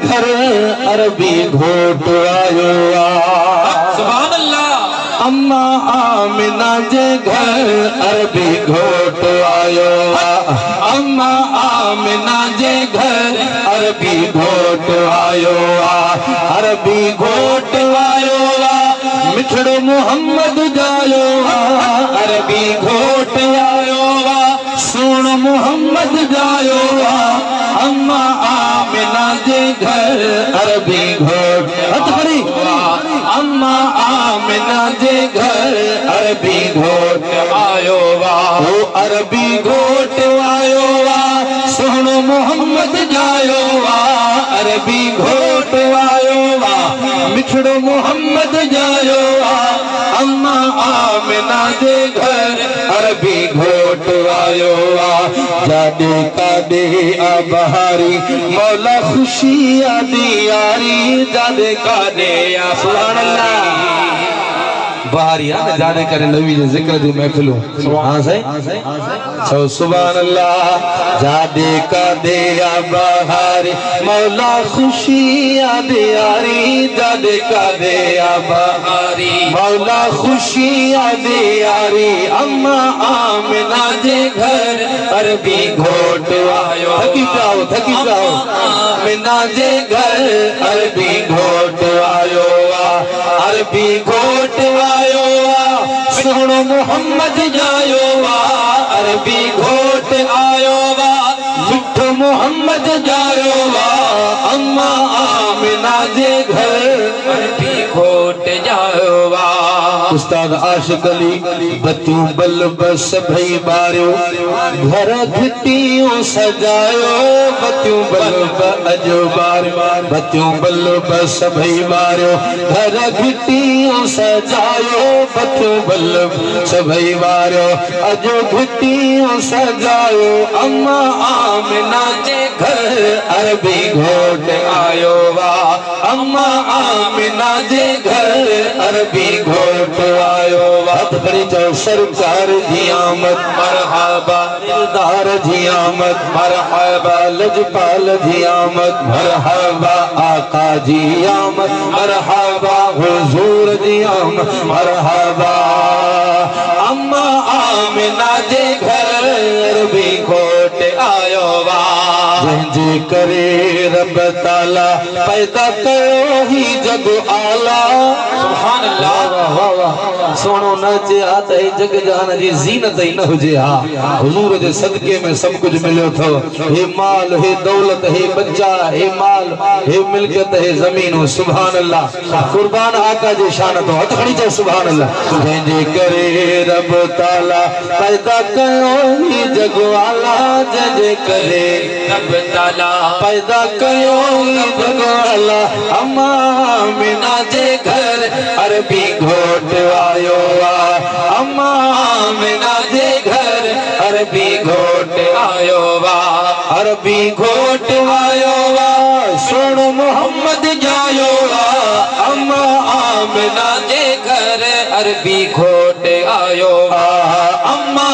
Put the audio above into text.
घर अरबी घोट आयो सुभान अल्लाह। अम्मा आमिना जे घर अरबी घोट आयो अम्मा आमिना जे घर अरबी घोट आयो अरबी घोट आयो मिठड़ो मोहम्मद जायो अरबी घोट आयो सोण मोहम्मद जायो अम्मा आमिना जे घर अरबी घोट खड़ी अम्मा आमिना जे घर अरबी घोट आयो ओ अरबी घोट आयो सोण मोहम्मद जायो अरबी घोट आयो मिठड़ो मोहम्मद जायो अम्मा आमिना जे घर अरबी घोट आयो जादे कादे बहारी मौला खुशी आदि यारी जादे कादे सुभान अल्लाह बहारी आ जादे करे नबी जे जिक्र दी महफिलूं हां सही सो सुभान अल्लाह जादे कादे बहारी मौला खुशी आदि यारी जादे कादे बहारी मौला खुशी आदि यारी अम्मा आमिना जे घर अरबी घोट आयो थकी जाओ आमिना जे घर अरबी घोट आयो अरबी घोट आयो सोनो मोहम्मद जायो अरबी घोट आयो मिठो मोहम्मद जायो अम्मा आमिना जे घर अरबी घोट जायो उस्ताद आशिक अली बतियूं बल्ब सभई बारियो घर घिटियूं सजायो बतियूं बल्ब अजो बारियो बतियूं बल्ब सभई बारियो घर घिटियूं सजायो बतियूं बल्ब सभई बारियो अजो घिटियूं सजायो अम्मा आमिना जे घर अरबी घोट आयो अम्मा आमिना जे घर अरबी घोट आयो हथ खड़ी चओ सरकार जी आमद मरहबा दिलदार जी आमद मरहबा लजपाल जी आमद मरहबा आका जी आमद मरहबा हुजूर जी आमद मरहबा अम्मा आमिना जे घर अरबी घोट आयो जंहिंजे करे रब ताला पैदा कयो ही जग आला सुभान अल्लाह सोनो न चे त जग जहान जी ज़ीनत ही न हुजे हुजूर जे सदके में सब कुछ मिलियो थो हे माल हे दौलत हे बच्चा हे माल हे मिल्कियत हे ज़मीन सुभान अल्लाह कुर्बान आका जे शान तो हथ खड़ी चओ सुभान अल्लाह जंहिंजे करे रब ताला पैदा कयो ही जग आला जंहिंजे करे रब ताला पैदा कयो जग आला अम्मा आमिना जे घर अरबी घोट आयो अम्मा आमिना जे घर अरबी घोट आयो अरबी घोट आयो सोण मोहम्मद जायो अम्मा आमिना जे घर अरबी घोट आयो अम्मा